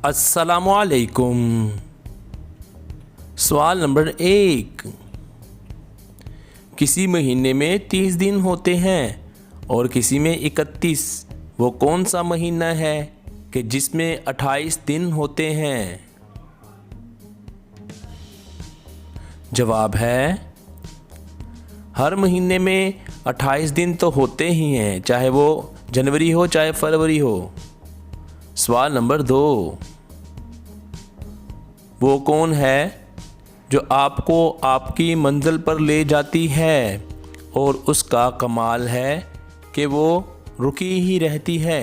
अस्सलामुअलैकुम। सवाल नंबर 1। किसी महीने में 30 दिन होते हैं और किसी में 31। वो कौन सा महीना है कि जिसमें 28 दिन होते हैं? जवाब है, हर महीने में 28 दिन तो होते ही हैं, चाहे वो जनवरी हो चाहे फरवरी हो। सवाल नंबर 2। वो कौन है जो आपको आपकी मंजिल पर ले जाती है और उसका कमाल है कि वो रुकी ही रहती है?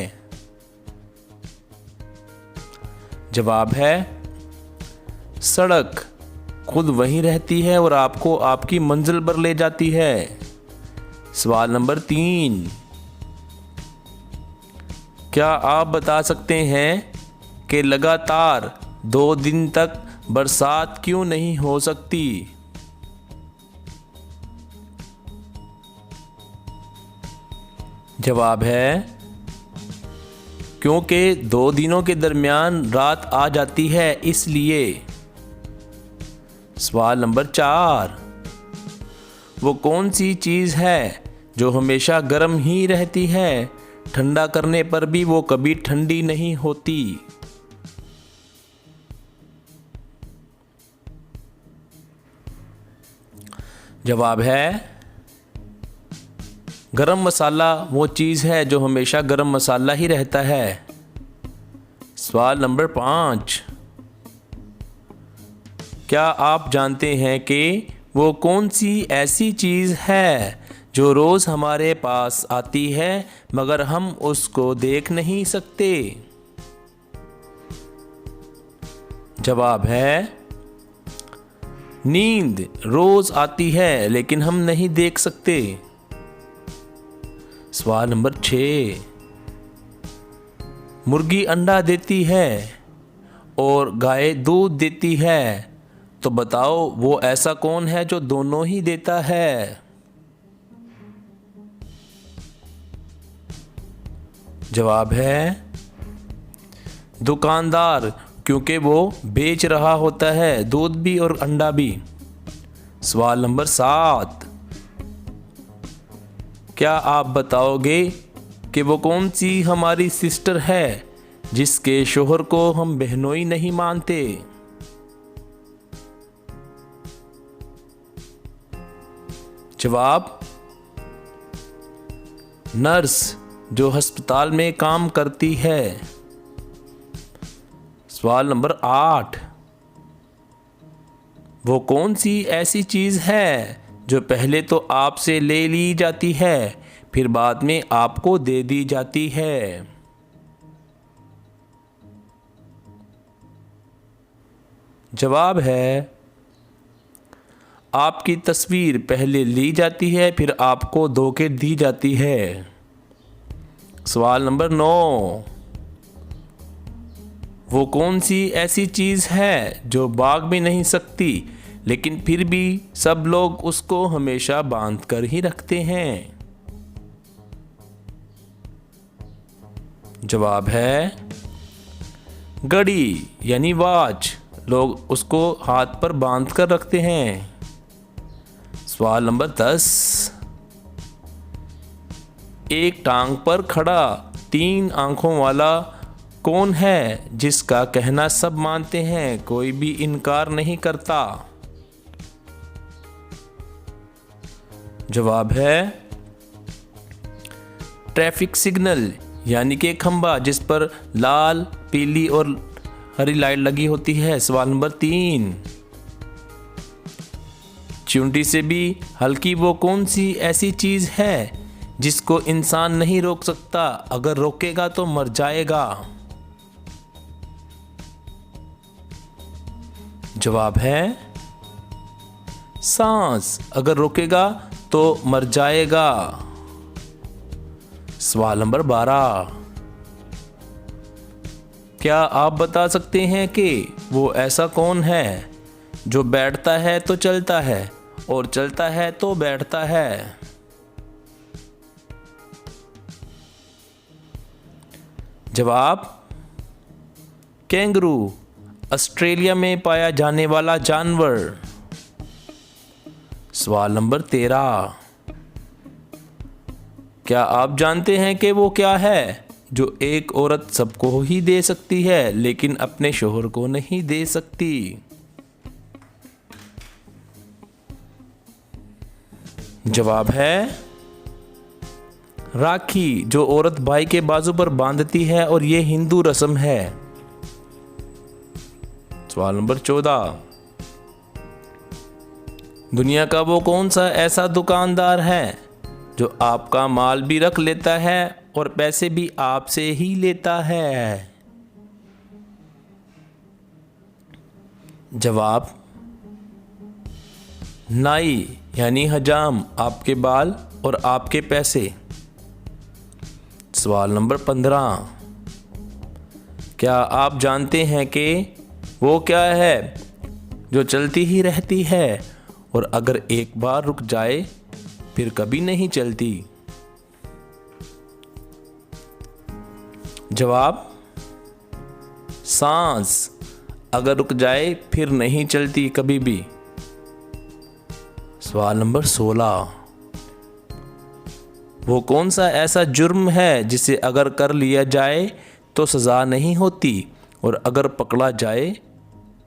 जवाब है, सड़क खुद वहीं रहती है और आपको आपकी मंजिल पर ले जाती है। सवाल नंबर 3। क्या आप बता सकते हैं कि लगातार 2 दिन तक बरसात क्यों नहीं हो सकती? जवाब है, क्योंकि 2 दिनों के दरमियान रात आ जाती है, इसलिए। सवाल नंबर 4। वो कौन सी चीज़ है जो हमेशा गर्म ही रहती है, ठंडा करने पर भी वो कभी ठंडी नहीं होती? जवाब है, गरम मसाला वो चीज़ है जो हमेशा गरम मसाला ही रहता है। सवाल नंबर 5। क्या आप जानते हैं कि वो कौन सी ऐसी चीज़ है जो रोज़ हमारे पास आती है मगर हम उसको देख नहीं सकते? जवाब है, नींद रोज़ आती है लेकिन हम नहीं देख सकते। सवाल नंबर 6। मुर्गी अंडा देती है और गाय दूध देती है, तो बताओ वो ऐसा कौन है जो दोनों ही देता है? जवाब है, दुकानदार, क्योंकि वो बेच रहा होता है दूध भी और अंडा भी। सवाल नंबर 7। क्या आप बताओगे कि वो कौन सी हमारी सिस्टर है जिसके शोहर को हम बहनोई नहीं मानते? जवाब, नर्स जो अस्पताल में काम करती है। सवाल नंबर 8। वो कौन सी ऐसी चीज़ है जो पहले तो आपसे ले ली जाती है फिर बाद में आपको दे दी जाती है? जवाब है, आपकी तस्वीर पहले ली जाती है फिर आपको धोखे दी जाती है। सवाल नंबर 9। वो कौन सी ऐसी चीज़ है जो भाग भी नहीं सकती लेकिन फिर भी सब लोग उसको हमेशा बांध कर ही रखते हैं? जवाब है, घड़ी यानी वॉच। लोग उसको हाथ पर बांध कर रखते हैं। सवाल नंबर 10। एक टांग पर खड़ा 3 आंखों वाला कौन है जिसका कहना सब मानते हैं, कोई भी इनकार नहीं करता? जवाब है, ट्रैफिक सिग्नल यानी कि खंबा जिस पर लाल, पीली और हरी लाइट लगी होती है। सवाल नंबर 3। चींटी से भी हल्की वो कौन सी ऐसी चीज़ है जिसको इंसान नहीं रोक सकता, अगर रोकेगा तो मर जाएगा? जवाब है, सांस, अगर रोकेगा तो मर जाएगा। सवाल नंबर 12। क्या आप बता सकते हैं कि वो ऐसा कौन है जो बैठता है तो चलता है और चलता है तो बैठता है? जवाब, कैंगरू ऑस्ट्रेलिया में पाया जाने वाला जानवर। सवाल नंबर 13, क्या आप जानते हैं कि वो क्या है जो एक औरत सबको ही दे सकती है लेकिन अपने शौहर को नहीं दे सकती? जवाब है राखी, जो औरत भाई के बाजू पर बांधती है और ये हिंदू रस्म है। सवाल नंबर 14, दुनिया का वो कौन सा ऐसा दुकानदार है जो आपका माल भी रख लेता है और पैसे भी आपसे ही लेता है? जवाब नाई यानी हजाम, आपके बाल और आपके पैसे। सवाल नंबर 15, क्या आप जानते हैं कि वो क्या है जो चलती ही रहती है और अगर एक बार रुक जाए फिर कभी नहीं चलती? जवाब सांस, अगर रुक जाए फिर नहीं चलती कभी भी। सवाल नंबर 16, वो कौन सा ऐसा जुर्म है जिसे अगर कर लिया जाए तो सज़ा नहीं होती और अगर पकड़ा जाए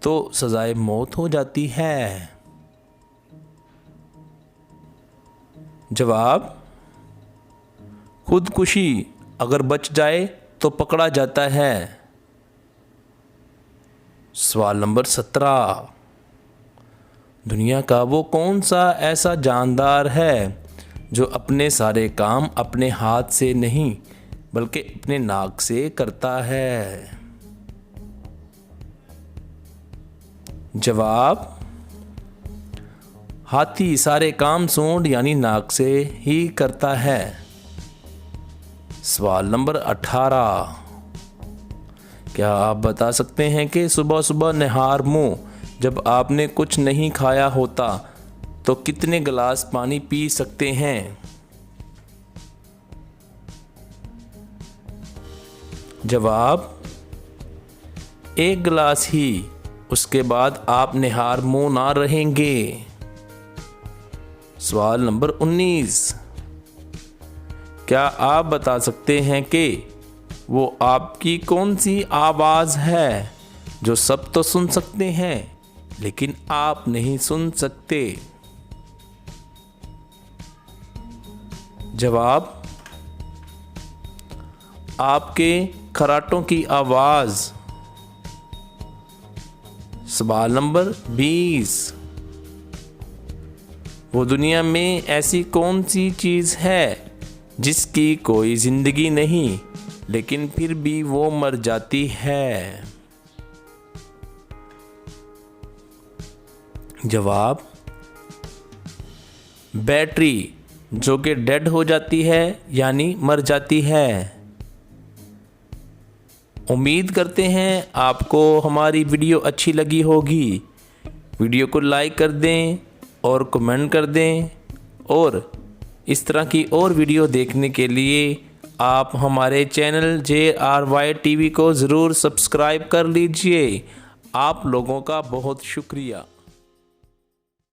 तो सज़ाए मौत हो जाती है? जवाब खुदकुशी, अगर बच जाए तो पकड़ा जाता है। सवाल नंबर 17, दुनिया का वो कौन सा ऐसा जानदार है जो अपने सारे काम अपने हाथ से नहीं बल्कि अपने नाक से करता है? जवाब हाथी सारे काम सूंड यानी नाक से ही करता है। सवाल नंबर 18, क्या आप बता सकते हैं कि सुबह सुबह निहार मुंह जब आपने कुछ नहीं खाया होता तो कितने गिलास पानी पी सकते हैं? जवाब 1 गिलास ही, उसके बाद आप निहार मुंह ना रहेंगे। सवाल नंबर 19, क्या आप बता सकते हैं कि वो आपकी कौन सी आवाज़ है जो सब तो सुन सकते हैं लेकिन आप नहीं सुन सकते? जवाब आपके खराटों की आवाज़। सवाल नंबर 20, वो दुनिया में ऐसी कौन सी चीज़ है जिसकी कोई ज़िंदगी नहीं लेकिन फिर भी वो मर जाती है? जवाब बैटरी, जो कि डेड हो जाती है यानी मर जाती है। उम्मीद करते हैं आपको हमारी वीडियो अच्छी लगी होगी। वीडियो को लाइक कर दें और कमेंट कर दें और इस तरह की और वीडियो देखने के लिए आप हमारे चैनल JRY TV को ज़रूर सब्सक्राइब कर लीजिए। आप लोगों का बहुत शुक्रिया।